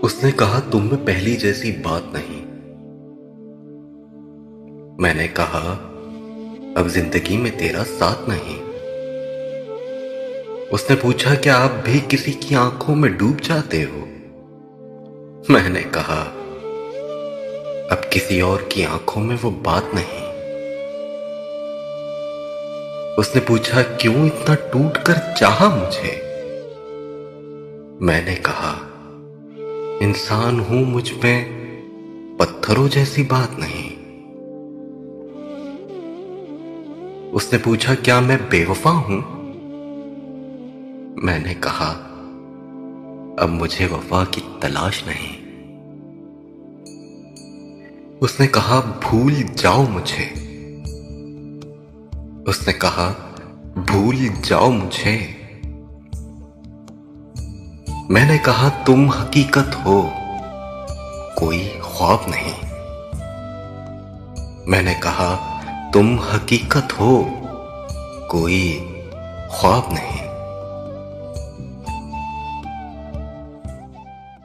उसने कहा तुम में पहली जैसी बात नहीं। मैंने कहा अब जिंदगी में तेरा साथ नहीं। उसने पूछा क्या आप भी किसी की आंखों में डूब जाते हो। मैंने कहा अब किसी और की आंखों में वो बात नहीं। उसने पूछा क्यों इतना टूट कर चाहा मुझे। मैंने कहा इंसान हूं, मुझ में पत्थरों जैसी बात नहीं। उसने पूछा क्या मैं बेवफा हूं। मैंने कहा अब मुझे वफा की तलाश नहीं। उसने कहा भूल जाओ मुझे। उसने कहा भूल जाओ मुझे। मैंने कहा तुम हकीकत हो, कोई ख्वाब नहीं। मैंने कहा तुम हकीकत हो, कोई ख्वाब नहीं।